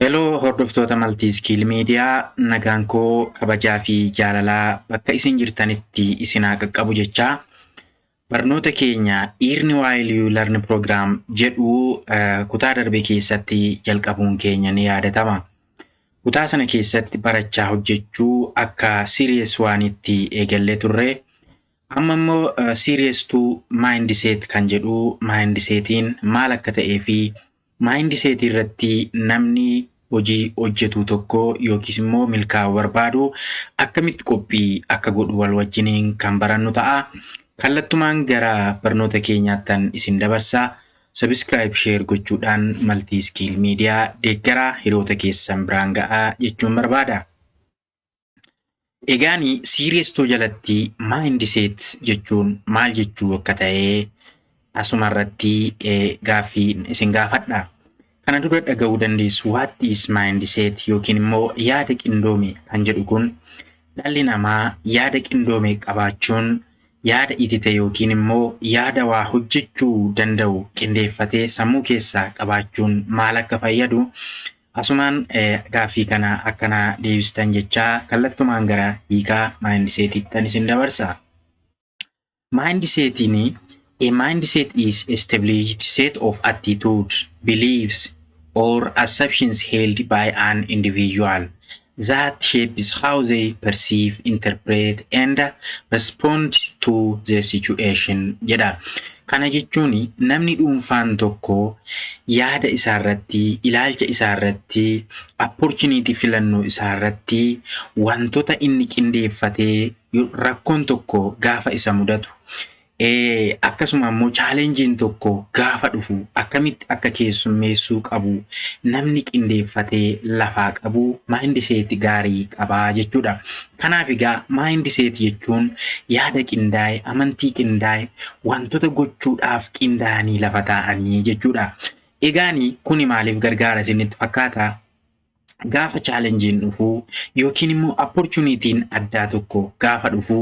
Hello hordoftoota Maltiiskiil Miidiyaa, nagaan koo kabajaa fi jaalalaa bakka isin jirtanitti isinaa qaqqabu jechaa barnoota keenya Earn While You Learn Program jedhu kutaa darbe keessatti jalqabuun keenya ni yaadatama. Kutaa sana keessatti barachaa hojjechuu akka Series 1tti eegallee turre. Amma immoo Series 2 Mindset kan jedhu Mindsetiin maal akka ta'ee fi Mindset irratti namni hojii hojjetu tokko yookiis immoo milkaa'uu barbaadu akkamitti qophii akka godhu wal wajjiniin kan barannu ta'a. Kallattumaan gara barnoota keenyaattan isin dabarsaa. Subscribe share gochuudhaan Maltiiskiil Miidiyaa deeggaraa hiriyoota keessan biraan ga'aa jechuun barbaada. Egaani Series 2 jalatti Mindset jechuun maal jechuu akka ta'e asumarratti gaaffii isin gaafadha. Kana dura dhaga'uu dandeessu what is mindset yookiin immoo yaada qindoome kan jedhu kun dhalli namaa yaada qindoome qabaachuun yaada itite yookiin immoo yaada waa hojjechuu danda'u qindeeffatee sammuu keessaa qabaachuun maal akka fayyadu asumaan gaaffii kana akkana deebistan jechaa kallattumaan gara hiikaa mindsetittan isin dabarsa. A mindset is established set of attitudes, beliefs, or assumptions held by an individual that shapes how they perceive, interpret, and respond to the situation jedha. Kana jechuun namni dhuunfaan tokko yaada isaarratti, ilaalcha isaarratti, opportunity filannoo isaarratti wantoota inni qindeeffatee rakkoon tokko gaafa isa mudatu akkasuma immoo chaalenjiin tokko gaafa dhufu akkamitti akka keessummeessuu qabu namni qindeeffatee lafaa qabu mindset gaarii qabaa jechuudha. Kanaaf egaa mindset jechuun yaada qindaa'e, amantii qindaa'e, wantoota gochuudhaaf qindaa'anii lafa taa'anii jechuudha. Egaani kuni maaliif gargaara isinitti fakkaata? Gaafa chaalenjiin dhufu yookiin immoo opportunitiin addaa tokko gaafa dhufu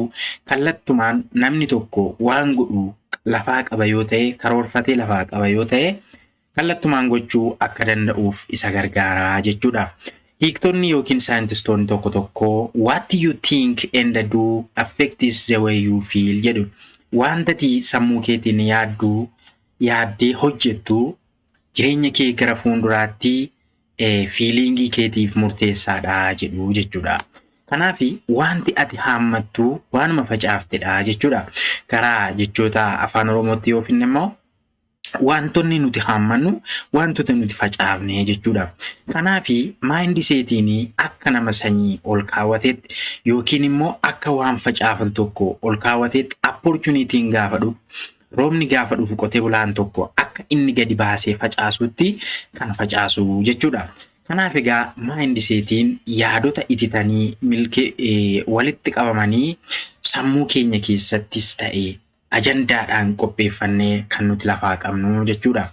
kallattumaan namni tokko waan godhu lafaa qaba yoo ta'e, karoorfatee lafaa qaba yoo ta'e kallattumaan gochuu akka danda'uuf isa gargaara jechuudha. Hiiktonni yookiin saayintistoonni tokko tokko what you think and do affects the way you feel jedhu. Wantati sammuu keetiin yaaddee hojjettu jireenya kee gara fuulduraatti fiilingii keetiif murteessaadha jedhu jechuudha. Kanaaf wanti ati haammattu waanuma facaaftedha jechuudha. Karaa jechoota afaan Oromootti yoo finne immoo wantoonni nuti haammannu wantoota nuti facaafne jechuudha. Kanaaf mindsetiin akka nama sanyii ol kaawwateetti yookiin immoo akka waan facaafatu tokko ol kaawwateetti opportunitiin gaafa dhufu roobni gaafa dhufu qotee bulaan tokko akka inni gadi baasee facaasutti kan facaasu jechuudha. Kanaaf egaa mindsetiin yaadota ititanii walitti qabamanii sammuu keenya keessattis ta'e ajandaadhaan qopheeffannee kan nuti lafaa qabnu jechuudha.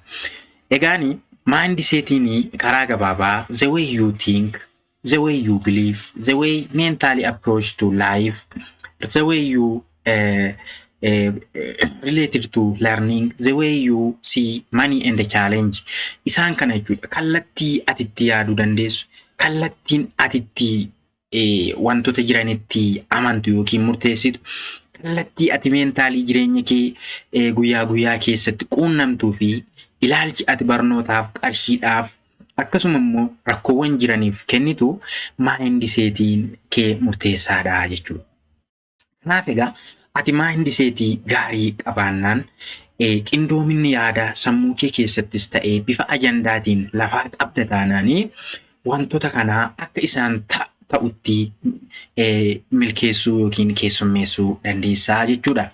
Egaani mindsetiin karaa gabaabaa the way you think, the way you believe, the way mentally approach to life, the way you related to learning, the way you see money and the challenge. Isaan kana jechuudha. Kallattii atitti yaaduu dandeessu, kallattiin atitti wantoota jiranitti amantu yookiin murteessitu, kallattii ati meentaalii jireenya kee guyyaa guyyaa keessatti quunnamtuu fi ilaalchi ati barnootaaf, qarshiidhaaf akkasuma immoo rakkoowwan jiraniif kennitu mindsetiin kee murteessaadha jechuudha. Kanaaf egaa ati mindsetii gaarii qabaannaan qindoominni yaadaa sammuu kee keessattis ta'ee bifa ajandaatiin lafaa qabda taanaanii wantoota kanaa akka isaan ta'utti milkeessuu yookiin keessummeessuu dandeessaa jechuudha.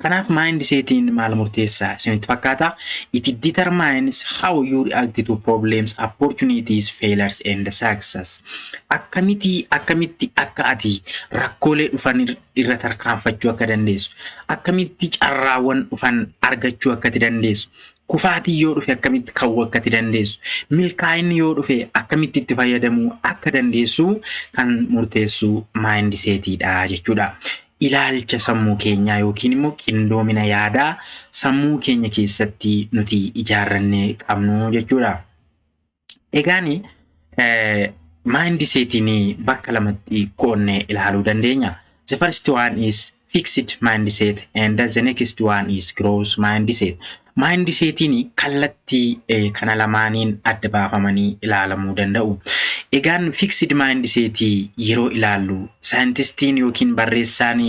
Kanaaf mindsetiin maal murteessaa isinitti fakkaata? It determines how you react to problems, opportunities, failures and success. Akkamitti akka ati rakkoolee dhufan irra tarkaanfachuu akka dandeessu, akkamitti carraawwan dhufan argachuu akka dandeessu, kufaatii yoo dhufe akkamitti ka'uu akka dandeessu, milkaa'inni yoo dhufe akkamitti itti fayyadamuu akka dandeessu kan murteessu mindsetiidha jechuudha. Ilaalcha sammuu keenyaa yookiin immoo qindoomina yaadaa sammuu keenya keessatti nuti ijaarrannee qabnu jechuudha. Egaani mindsetiin bakka lamatti qoonnee ilaaluu dandeenya. The first one is fixed mindset and the next one is growth mindset. Mindsetiin kallattii kana lamaaniin adda baafamanii ilaalamuu danda'u. Egaan fixed mindsetii yeroo ilaallu saayintistiin yookiin barreessaan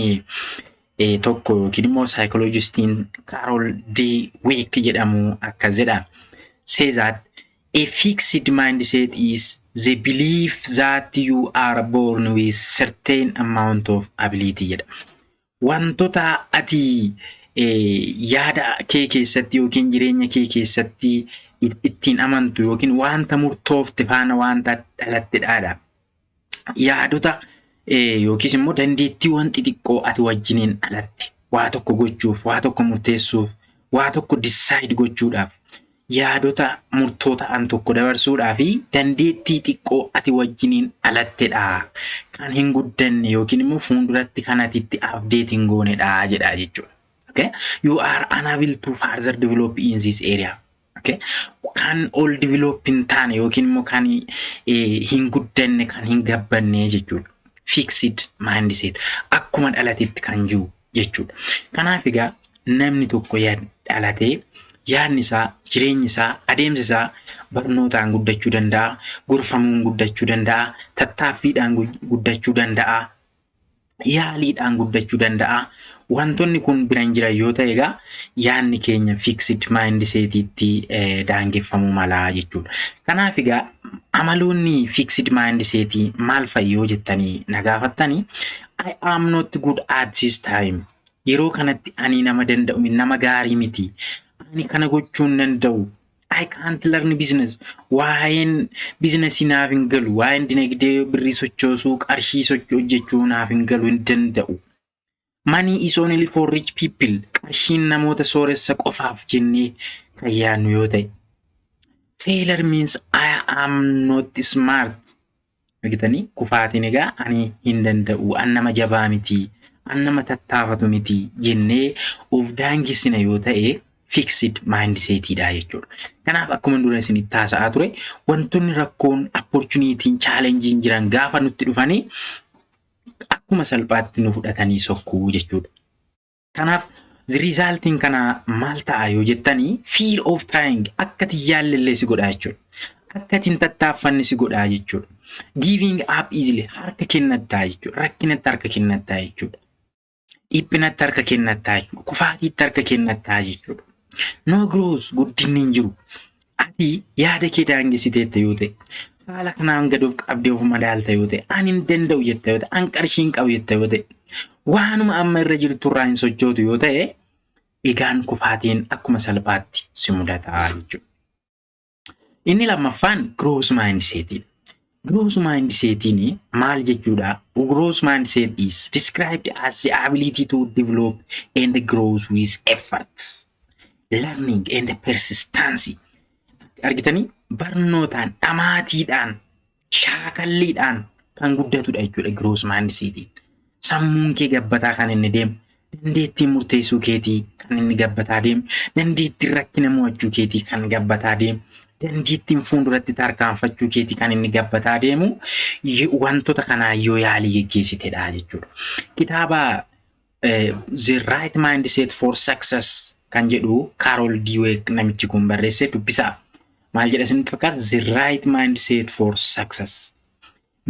tokko yookiin immoo psychologist Carol Dweck jedhamu akkas jedha. Says that a fixed mindset is the belief that you are born with certain amount of ability jedha. Wantoota ati yaada kee keessatti yookiin jireenya kee keessatti ittiin amantu yookiin wanta murtoofte faana wanta dhalattedha. Yaadota yookiis immoo dandeettiiwwan xixiqqoo ati wajjiniin dhalatte waa tokko gochuuf, waa tokko murteessuuf, waa tokko decide gochuudhaaf, yaadota murtoo ta'an tokko dabarsuudhaaf dandeettii xiqqoo ati wajjiniin dhalattedha. Kan hin guddanne yookiin immoo fuulduratti kan ati itti update hin goonedha jedha jechuudha. Okay? You are unable to further develop in this area. Okay? Kan all develop hin taane yookiin immoo kan hin guddanne kan hin gabbanne jechuudha. Fixed mindset akkuma dhalatetti kan jiru jechuudha. Kanaaf egaa namni tokko dhalatee yaadni isaa, jireenyi isaa, adeemsi isaa barnootaan guddachuu danda'a, gorfamuun guddachuu danda'a, tattaaffiidhaan guddachuu danda'a, yaaliidhaan guddachuu danda'a. Wantoonni kun biraan jiran yoo ta'e egaa yaadni keenya fixed mindsetiitti daangeffamuu mala jechuudha. Kanaaf egaa amaloonni fixed mindsetii maal fa'i yoo jettanii na gaafattanii, I am not good at this time. Yeroo kanatti ani nama danda'u nama gaarii miti. Ani kana gochuun danda'u. I can't learn business. Waa'een biizinasii naaf hin galu. Waa'een dinagdee birrii sochoosuu, qarshii hojjechuu naaf hin galu hin danda'u. Money is only for rich people. Qarshiin namoota sooressa qofaaf jennee kan yaadnu yoo ta'e. Failure means I am not smart. Argitanii kufaatiin egaa ani hin danda'u. An nama jabaa miti. An nama tattaafatu miti jennee of daangisina yoo ta'e fixed mindsetidha jechuudha. Kanaaf akkuma dura isinitti haasa'aa ture wantoonni rakkoon opportunity challenge jiran gaafa nutti dhufanii akkuma salphaatti nu fudhatanii sokkuu jechuudha. Kanaaf the resulting kana maal ta'a yoo jettanii fear of trying akka tiyyaallee si godha jechuudha. Akka tin tattaaffanni si godha jechuudha. Giving up easily harka kennataa jechuudha. Rakkinatti harka kennataa jechuudha. Dhiphinatti harka kennataa jechuudha. Kufaatiitti harka kennataa jechuudha. No growth guddinni hin jiru. Ati yaada kee daangessiteetta yoo ta'e, haala kanaan gad of qabdee of madaalta yoo ta'e, ani hin danda'u jetta yoo ta'e, an qarshii hin qabu jetta yoo ta'e, waanuma amma irra jirtu irraa hin sochootu yoo ta'e, egaan kufaatiin akkuma salphaatti si mudata jechuudha. Inni lammaffaan growth mindsetidha. Growth mindsetiin maal jechuudha? Growth mindset is described as the ability to develop and grow with efforts, learning and persistence. Argitanii barnootaan, dhamaatiidhaan, shaakalliidhaan kan guddatudha jechuudha growth mindsetiin. Sammuun kee gabbataa kan inni deemu, dandeettii murteessuu keetii kan inni gabbataa deemu, dandeettii rakkina mo'achuu keetii kan gabbataa deemu, dandeettiin fuulduratti tarkaanfachuu keetii kan inni gabbataa deemu wantoota kanaa yoo yaalii geggeessitedha jechuudha. Kitaaba The Right Mindset for Success kan jedhu Carol Dweck namichi kun barreesse dubbisaa. Maal jedha isinitti fakkaata? The Right Mindset for Success.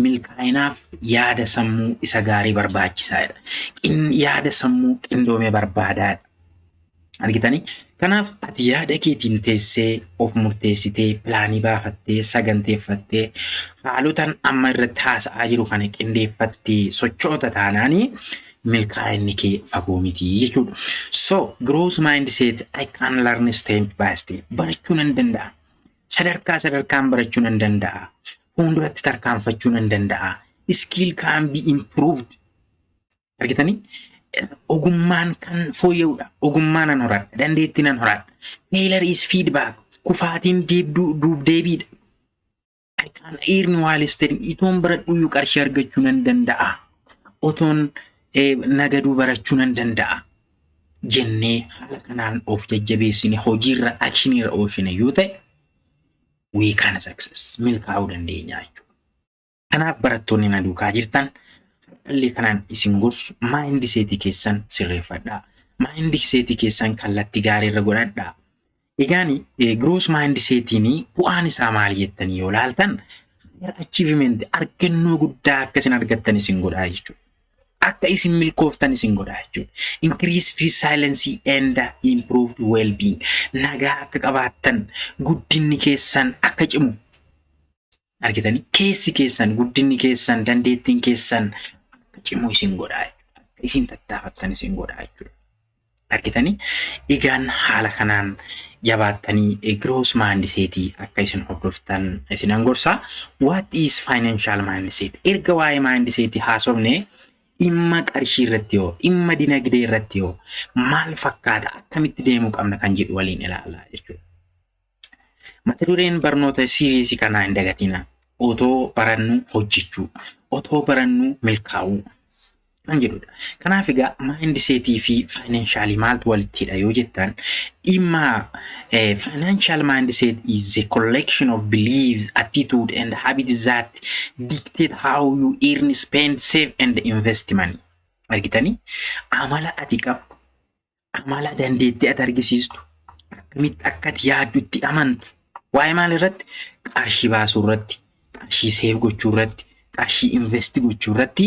Milkaa'inaaf yaada sammuu isa gaarii barbaachisaadha. Yaada sammuu qindoome barbaadaadha. Argitanii? Kanaaf ati yaada keetiin teessee of murteessitee pilaanii baafattee saganteeffattee haalotaan amma irratti haasa'aa jiru kana qindeeffattee sochoota taanaanii milkaa'inni kee fagoo miti jechuudha. So growth mindset I can learn step by step. Barachuu nan danda'a. Sadarkaan barachuu nan danda'a. Fuulduratti tarkaanfachuu nan danda'a. Skill can be improved. Argitanii? Ogummaan kan fooyya'udha. Ogummaan nan horadha. Dandeettii nan horadha. Failure is feedback. Kufaatiin deebiidha. I can earn while studying. Itoon baradhuyyuu qarshii argachuu nan danda'a. Otoon nagaduu barachuu nan danda'a. Jennee haala kanaan of jajjabeessine hojiirra actionirra oolchine yoo ta'e we can success. Milkaa'uu dandeenya jechuudha. Kanaaf barattoonni na duukaa jirtan dhalli kanaan isin gorsu maayindiseetii keessan sirreeffadhaa. Maayindiseetii keessan kallattii gaariirra godhadhaa. Egaan gross maayindiseetiin bu'aan isaa maali jettanii yoo ilaaltan achievement argannoo guddaa akka isin argattan isin godhaa jechuudha. Akka isin milkooftan isin godhaa jechuudha. Increase resilience and improved well-being. Nagaa akka qabaattan guddinni keessan akka cimu argitanii keessi keessan guddinni keessan dandeettiin keessan akka cimu isin godhaa jechuudha. Akka isin tattaafattan isin godhaa jechuudha. Argitanii egaan haala kanaan jabaattanii gross maayindiseetii akka isin hordoftan isin gorsaa. What is financial mindset? Erga waa'ee maayindiseetii haasofne dhimma qarshii irratti yoo dhimma dinagdee irratti yoo maal fakkaata akkamitti deemuu qabna kan jedhu waliin ilaalaa jechuudha. Mata dureen barnoota siriisii kanaa hin dagatina. Otoo barannu hojjechuu, otoo barannu milkaa'uu kan jedhudha. Kanaaf egaa maayindiseetii fi faayinaanshalii maaltu walitti hidha yoo jettan dhimma financial mindset is a collection of beliefs, attitude and habits that dictate how you earn, spend, save and invest money. Argitanii amala ati qabdu, amala dandeettii ati argisiistu, akkamitti akka ati yaaddutti amantu waa'ee maal irratti qarshii baasuu irratti, qarshii save gochuu irratti, qarshii invest gochuu irratti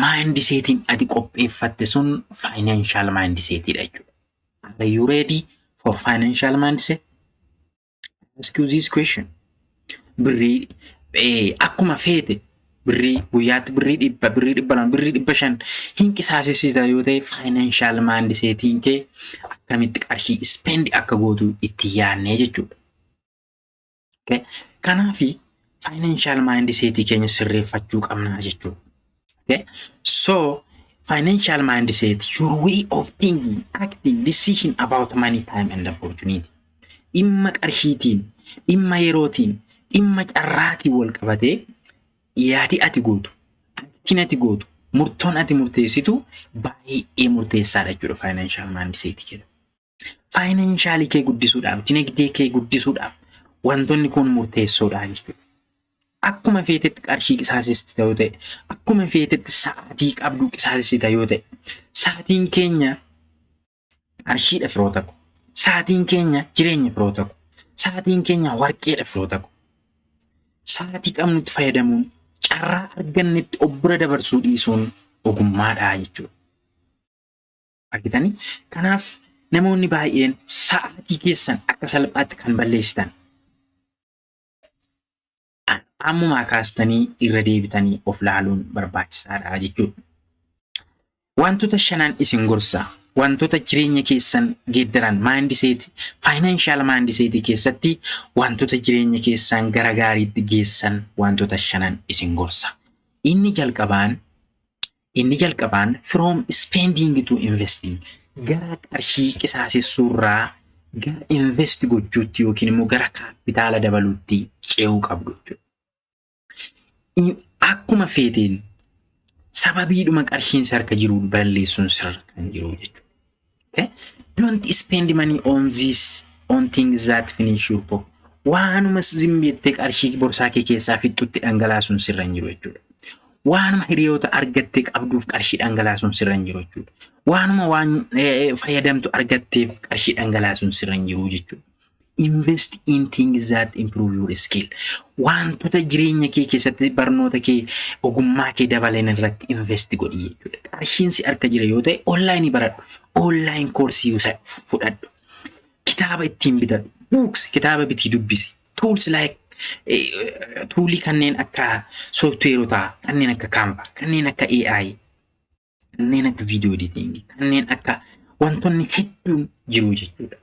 maayindiseetiin ati qopheeffatte sun financial mindsetidha jechuudha. Are you ready for financial mindset? Ask you this question. Birrii akkuma feete birrii guyyaatti birrii 100 hin qisaasessita yoo ta'e financial mindsetiin kee akkamitti qarshii spend akka gootu itti yaadnee jechuudha. Okay? Kanaafi financial mindsetii keenya sirreeffachuu qabna jechuudha. Okay? So, financial mindset, your way of thinking, acting, decision about money, time and opportunity. Dhimma qarshiitiin, dhimma yerootiin, dhimma carraatiin wal qabatee yaadi ati gootu, aktiin ati gootu, murtoon ati murteessitu baay'ee murteessaadha jechuudha financial mindset jedha. Financial kee guddisuudhaaf, dinagdee kee guddisuudhaaf wantoonni kun murteessoodha jechuudha. Akkuma feetetti qarshii qisaasessita yoo ta'e, akkuma feetetti sa'aatii qabdu qisaasessita yoo ta'e, sa'aatiin keenya qarshiidha firoota ko. Sa'aatiin keenya jireenya firoota ko. Sa'aatiin keenya warqeedha firoota ko. Sa'aatii qabnutti fayyadamuun carraa argannetti obbura dabarsuu dhiisuun ogummaadha jechuudha. Argitanii? Kanaaf namoonni baay'een sa'aatii keessan akka salphaatti kan balleessitan ammumaa kaastanii irra deebitanii of laaluun barbaachisaadha jechuudha. Wantoota shanan isin gorsa. Wantoota jireenya keessan geeddaran mindset, financial mindset keessatti wantoota jireenya keessan gara gaariitti geessan wantoota shanan isin gorsa. Inni jalqabaan from spending to investing. Gara qarshii qisaasessuurraa gara invest gochuutti yookiin immoo gara kaapitaala dabaluutti ce'uu qabdu jechuudha. Akkuma feeteen sababiidhuma qarshiin harka jiru balleessuun sirra kan jiru jechuudha. Okay? Don't spend money on things that finish your pocket. Waanuma zimmeettee qarshii borsaa kee keessaa fixxutti dhangalaasuun sirra hin jiru jechuudha. Waanuma hiriyoota argattee qabduuf qarshii dhangalaasuun sirra hin jiru jechuudha. Waanuma waan fayyadamtu argatteef qarshii dhangalaasuun sirra hin jiru jechuudha. Invest in things that improve your skill. Wantoota jireenya kee keessatti barnoota kee ogummaa kee dabalan irratti invest godhi jechuudha. Qarshiin si harka jira yoo ta'e online baradhu, online koorsii fudhadhu, kitaaba ittiin bitadhu, books kitaaba bitii dubbisi, tools like tuulii kanneen akka softwareotaa, kanneen akka Canva, kanneen akka AI, kanneen akka video editing, kanneen akka wantoonni hedduun jiru jechuudha.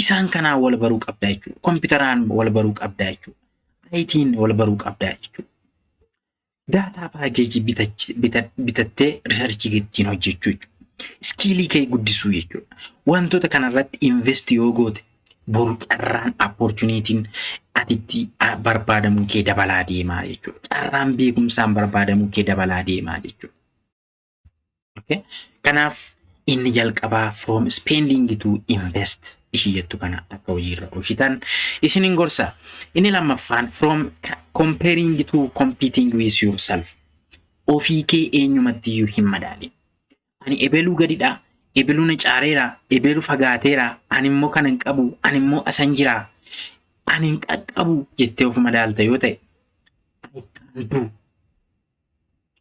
Isaan kanaa wal baruu qabda jechuudha. Kompiitaraan wal baruu qabda jechuudha. IT'n wal baruu qabda jechuudha. Daataa paakeejii bitattee riisarchii ittiin hojjechuu jechuudha. Iskiilii kee guddisuu jechuudha. Wantoota kanarratti invest yoo goote boru carraan opportunitiin atitti barbaadamuu kee dabalaa deemaa jechuudha. Carraan beekumsaan barbaadamuu kee dabalaa deemaa jechuudha. Okay? Kanaaf inni jalqabaa from spending to invest ishii jettu kana akka hojiirra oolchitan isinin gorsa. Inni lammaffaan from comparing to competing with yourself. Ofii kee eenyumatti iyyuu hin madaalin. Ani ebeluu gadidha, ebeluu na caareera, ebeluu fagaateera, ani immoo kana hin qabu, ani immoo asan jira, ani hin qaqqabu jettee of madaalta yoo ta'e, I can do.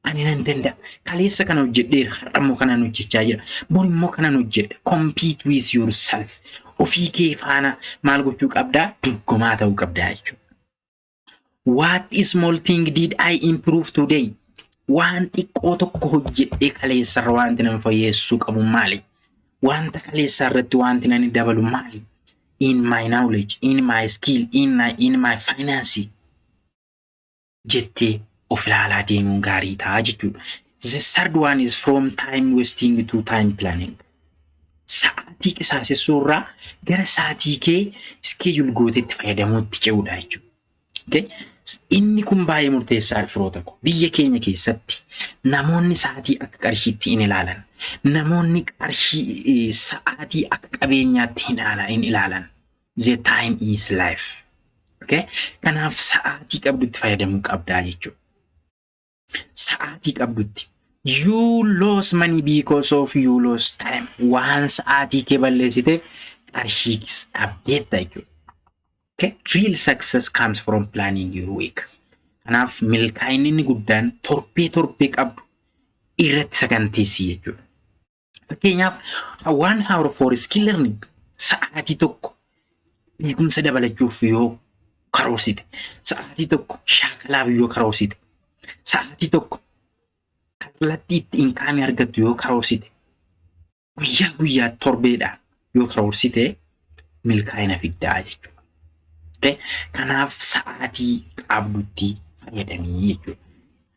Ani nan danda'a. Kaleessa kana hojjedheera, har'a immoo kanaan hojjechaa jira. Bor immoo kanaan hojjedha. Compete with yourself. Ofii kee faana maal gochuu qabdaa? Dorgomaa ta'uu qabdaa jechuudha. What small thing did I improve today? Waan xiqqoo tokko hojjedhee kaleessarra wanti nan fooyyessuu qabu maali? Wanta kaleessarratti wanti nan dabalu maali? In my knowledge, in my skill, in my finance jettee of ilaalaa deemuun gaarii ta'a jechuudha. The third one is from time wasting to time planning. Sa'aatii qisaasessuurraa gara sa'aatii kee schedule gootetti fayyadamuutti ce'uudha jechuudha. Okay? Inni kun baay'ee murteessaadha firoota ko. Biyya keenya keessatti namoonni sa'aatii akka qarshiitti hin ilaalan. Namoonni qarshii sa'aatii akka qabeenyaatti hin ilaalan. The time is life. Okay? Kanaaf sa'aatii qabdutti fayyadamuu qabdaa jechuudha. Sa'aatii qabdutti. You lose money because of you lost time. Waan sa'aatii kee balleessiteef qarshii dhabdeetta jechuudha. Okay? Real success comes from planning your week. Kanaaf milkaa'inni inni guddaan torbee qabdu irratti saganteessii jechuudha. Fakkeenyaaf 1 hour for skill learning sa'aatii tokko beekumsa dabalachuuf yoo karoorsite, sa'aatii tokko shaakalaaf yoo karoorsite, sa'aatii tokko kallattii itti inkaamii argattu yoo karoorsite, guyyaa torbeedhaan yoo karoorsite milkaa'ina fiddaa jechuudha. Okay? Kanaaf sa'aatii qabdutti fayyadamii jechuudha.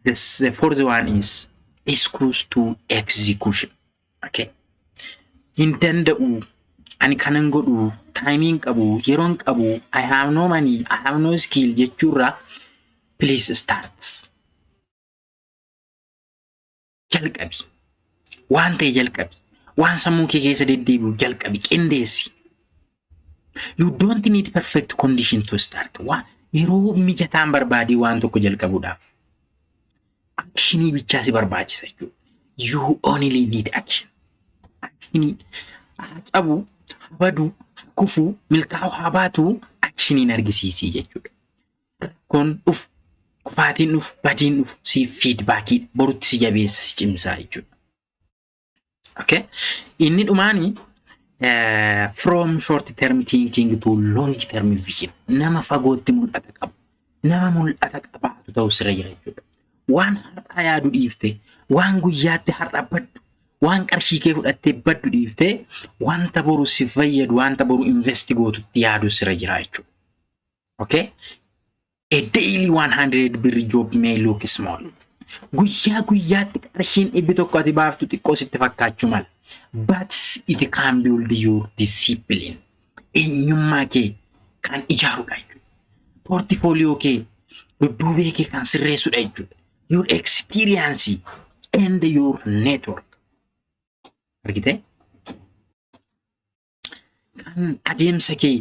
The fourth one is excuse to execution. Okay? Hin danda'u, ani kanan godhu, timing qabu, yeroon qabu, I have no money, I have no skill jechuurraa please start. Jalqabi. Waan ta'e jalqabi. Waan sammuu kee keessa deddeebi'u jalqabi, qindeessi. You don't need perfect condition to start. Yeroo mijataan barbaadii waan tokko jalqabuudhaaf. Actionii bichaa si barbaachisa jechuudha. You only need action. Actionii haa cabu, haa badu, haa kufu, milkaa'u haa baatu, actioniin argisiisii jechuudha. Rakkoon dhufu, kufaatiin dhufu, badiin dhufu si feedbackii borutti si jabeessa si cimsaa jechuudha. Okay? Inni dhumaanii from short term thinking to long term vision. Nama fagootti mul'ata qabu. Nama mul'ata qabaatu ta'u sirra jira jechuudha. Waan har'aa yaadu dhiifte, waan guyyaatti har'a baddu, waan qarshii kee fudhattee baddu dhiifte, wanta boru si fayyadu, wanta boru invest gootutti yaadu sirra jira jechuudha. Okay? A daily 100 birr job may look small. Guyyaatti qarshiin 100 ati baaftu xiqqoo sitti fakkaachuu mala. But it can build your discipline. Eenyummaa kee kan ijaarudha jechuudha. Portfolio kee, dudduubee kee kan sirreessudha jechuudha. Your experience and your network. Argite? Kan adeemsa kee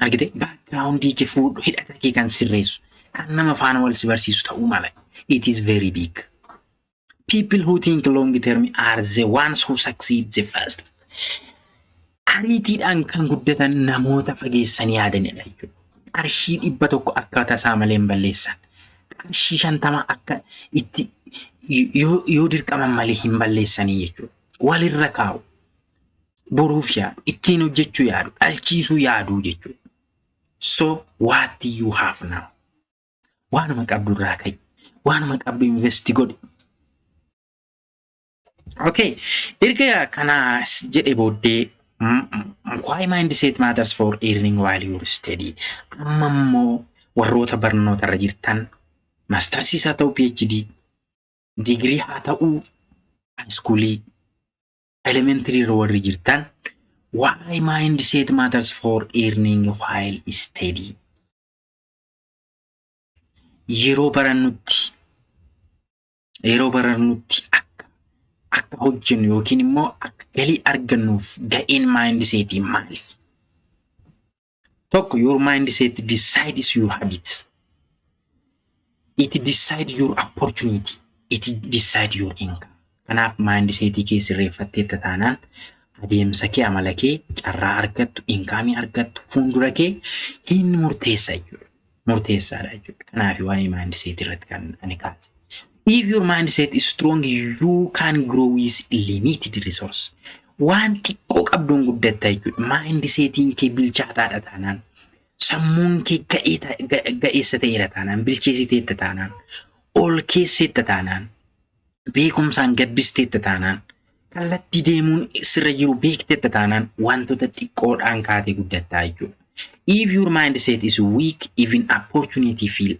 argite? Backgroundii kee fuudhu hidhata kee kan sirreessu. Kan nama faana wal si barsiisu ta'uu mala. It is very big. People who think long term are the ones who succeed the first. Ariitiidhaan kan guddatan namoota fageessanii yaadanidha jechuudha. Qarshii 100 akka tasaa malee hin balleessan. Qarshii 50 akka itti yoo dirqaman malee hin balleessanii jechuudha. Walirra kaa'u. Boruuf yaadu, ittiin hojjechuu yaadu, dhalchiisuu yaadu jechuudha. So what do you have now? Waanuma qabdu irraa ka'i. Waanuma qabdu invest godhi. Okay, erga kana jedhe booddee why mindset matters for earning while you study. Amma immoo warroota barnoota irra jirtan mastersiis haa ta'u PhD, degree haa ta'u high schoolii, elementary irra warri jirtan why mindset matters for earning while study. Yeroo barannutti akka hojjennu yookiin immoo akka galii argannuuf ga'een mindset maali? Tokko, your mindset decides your habits. It decides your opportunity. It decides your income. Kanaaf mindset kee sirreeffattee taanaan adeemsa kee, amala kee, carraa argattu, inkaamii argattu, fuuldura kee hin murteessa jechuudha. Murteessaadha jechuudha. Kanaaf waa'ee mindset irratti kan ani kaase. If your mindset is strong, you can grow with limited resource. Waan xiqqoo qabduun guddatta jechuudha. Mindsetiin kee bilchaataadha taanaan, sammuun kee ga'eessa ta'eera taanaan, bilcheessiteetta taanaan, ol keesseetta taanaan, beekumsaan gabbisteetta taanaan, kallattii deemuun sirra jiru beekteetta taanaan wantoota xiqqoodhaan kaatee guddattaa jechuudha. If your mindset is weak, even opportunity feel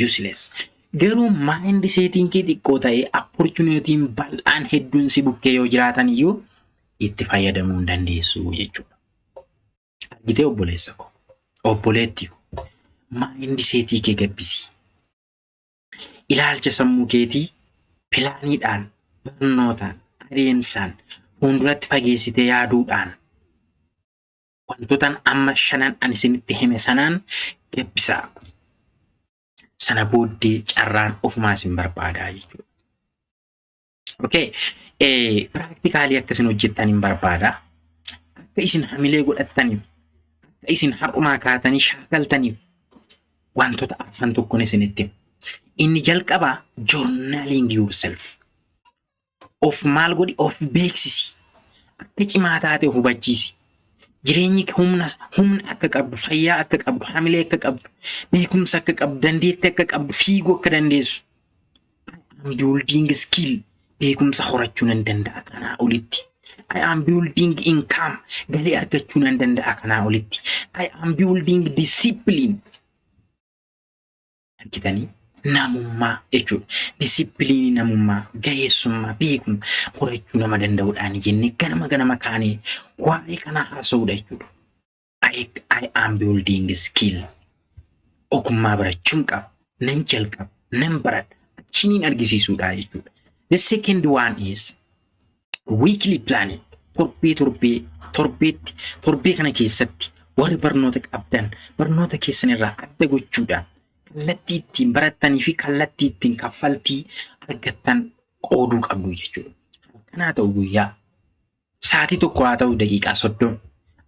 useless. Garuu mindsetiin kee xiqqoo ta'ee opportunitiin bal'aan hedduun si bukkee yoo jiraatan iyyuu itti fayyadamuu hin dandeessu jechuudha. Argitee obboleessa koo, obboleetti koo, mindsetii kee gabbisi. Ilaalcha sammuu keetii pilaaniidhaan, barnootaan, adeemsaan, fuulduratti fageessitee yaaduudhaan wantoota amma shanan ani isinitti hime sanaan gabbisaa. Sana booddee carraan ofumaa isin barbaadaa jechuudha. Okay. Practically akkasin hojjettan hin barbaada. Akka isin hamilee godhattaniif, akka isin har'umaa kaatanii shaakaltaniif wantoota arfan tokkoon isinitti hima. Inni jalqabaa journaling yourself. Of maal godhi? Of beeksisi. Akka cimaa taate of hubachiisi. Jireenyi humna akka qabdu, fayyaa akka qabdu, hamilee akka qabdu, beekumsa akka qabdu, dandeettii akka qabdu, fiiguu akka dandeessu. I am building skill. Beekumsa horachuu nan danda'a kanaa olitti. I am building income. Galii argachuu nan danda'a kanaa olitti. I am building discipline. Argitanii? Namummaa jechuudha. Disipiliinii namummaa, ga'eessummaa, beekumsa horachuu nama danda'uudhaan jennee ganama kaanee waa'ee kanaa haasa'uudha jechuudha. I am building skill. Ogummaa barachuun qaba. Nan jalqaba. Nan baradha. Achiniin argisiisuudha jechuudha. The second one is weekly planning. Torbee kana keessatti warri barnoota qabdan barnoota keessan irraa adda gochuudhaan kallattii ittiin barattanii fi kallattii ittiin kaffaltii argattan qooduu qabdu jechuudha. Kanaa ta'u guyyaa sa'aatii tokko haa ta'u daqiiqaa 30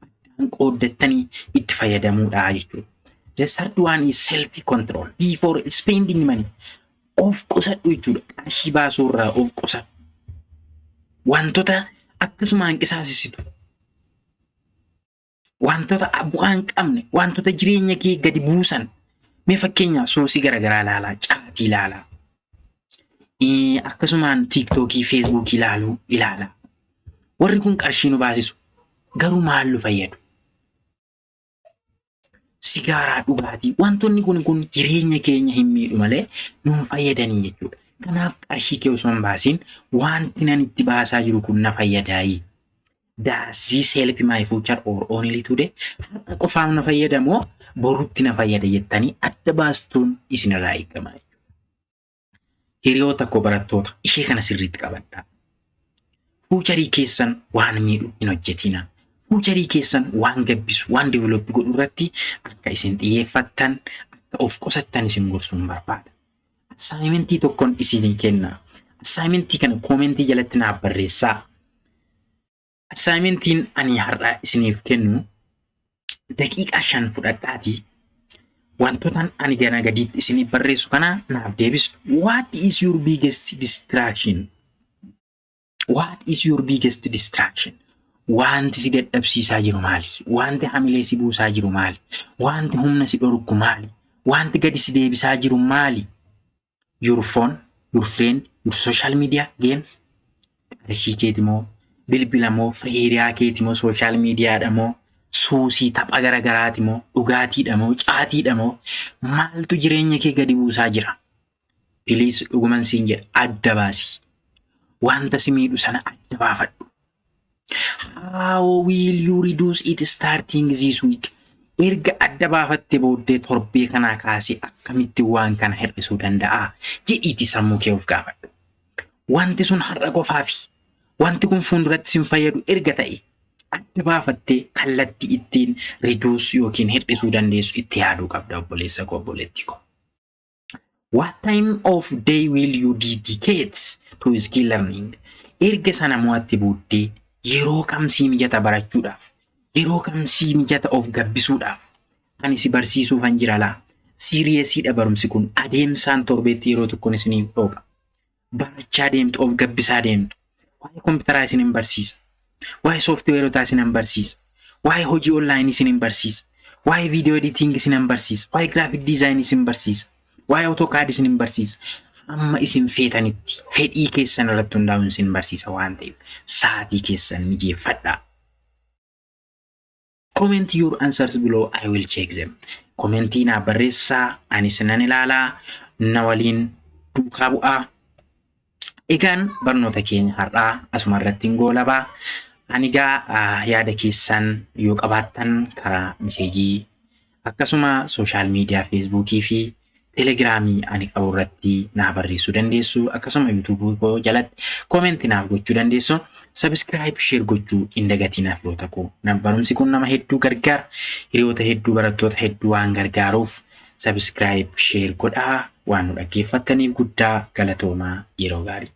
addaan qooddattanii itti fayyadamuudha jechuudha. The third one is self control before spending money. Of qusadhu jechuudha. Qarshii baasuu irraa of qusadhu. Wantoota akkasuma hanqisaasistu. Wantoota bu'aa hin qabne, wantoota jireenya kee gadi buusan. Mee fakkeenyaaf soosii garaagaraa ilaalaa, caatii ilaalaa. Akkasumaan TikTokii, Facebookii ilaalaa. Warri kun qarshii nu baasisu. Garuu maal nu fayyadu? Sigaaraa, dhugaatii, wantoonni kun jireenya keenya hin miidhu malee nuun fayyadanii jechuudha. Kanaaf qarshii kee osoo hin baasiin wanti nan itti baasaa jiru kun na fayyadaayi. Does this help my future or only today? Har'a qofaaf na fayyadamoo borutti na fayyada jettanii adda baastuun isinirraa eegama jechuudha. Hiriyoota koo barattoota ishee kana sirriitti qabadhaa. Fuucharii keessan waan miidhu hin hojjetina. Fuucharii keessan waan gabbisu, waan develop godhu irratti akka isin xiyyeeffattan, akka of qusattan isin gorsuun barbaada. Assignmentii tokkoon isinii kenna. Assignmentii kana koomentii jalatti naaf barreessaa. Assignmentiin ani har'aa isiniif kennu daqiiqaa 5 fudhadhaatii wantoota ani gana gadiitti isiniif barreessu kana naaf deebistu. What is your biggest distraction? What is your biggest distraction? Wanti si dadhabsiisaa jiru maali? Wanti hamilee si buusaa jiru maali? Wanti humna si dhorku maali? Wanti gadi si deebisaa jiru maali? Your phone, your friend, your social media, games. Qarshii keeti moo, bilbila moo, hiriyaa keeti moo, social media moo, suusii tapha garagaraati moo, dhugaatiidha moo, caatiidha moo, maaltu jireenya kee gadi buusaa jira? Please dhuguman siin jedha adda baasi. Wanta si miidhu sana adda baafadhu. How will you reduce it starting this week? Erga adda baafatte booddee torbee kanaa kaasee akkamitti waan kana hir'isuu danda'a? Jedhiitii sammuu kee of gaafadhu. Wanti sun har'a qofaafi wanti kun fuulduratti sin fayyadu erga ta'e adda baafattee kallattii ittiin reduce yookiin hir'isuu dandeessu itti yaaduu qabda obboleessa koo obboleettii koo. What time of day will you dedicate to skill learning? Erga sana mo'atti booddee yeroo kam sii mijata barachuudhaaf, yeroo kam sii mijata of gabbisuudhaaf ani si barsiisuufan jira laa. Siiriyeesiidha barumsi kun adeemsaan torbeetti yeroo tokkoon isiniif dhooba. Barachaa deemtu of gabbisaa deemtu. Waa'ee kompiitaraa isinin barsiisa. Waa'ee sooftiweerotaa isinin barsiisa. Waa'ee hojii onlaayinii isinin barsiisa. Waa'ee viidiyoo editing isinin barsiisa. Waa'ee giraafiik diizaayinii isin barsiisa. Waa'ee AutoCAD isinin barsiisa. Amma isin feetanitti fedhii keessan irratti hundaa'uun isin barsiisa waan ta'eef sa'aatii keessan mijeeffadhaa. Comment your answers below, I will check them. Commentii naa barreessaa, anis nan ilaalaa, na waliin duukaa bu'aa. Egaan barnoota keenya har'aa asuma irratti goolabaa. Ani egaa yaada keessan yoo qabaattan karaa meseejii akkasuma sooshaal miidiyaa feesbuukii fi telegiraamii ani qabu irratti naa barreessuu dandeessu. Akkasuma yuutuubii koo jalatti koomentii naaf gochuu dandeessu. Subscribe, share gochuu hin dagatinaa firoota koo. Barumsi kun nama hedduu gargaara. Hiriyoota hedduu, barattoota hedduu waan gargaaruuf subscribe, share godhaa. Waan nu dhaggeeffattaniif guddaa galatoomaa. Yeroo gaarii.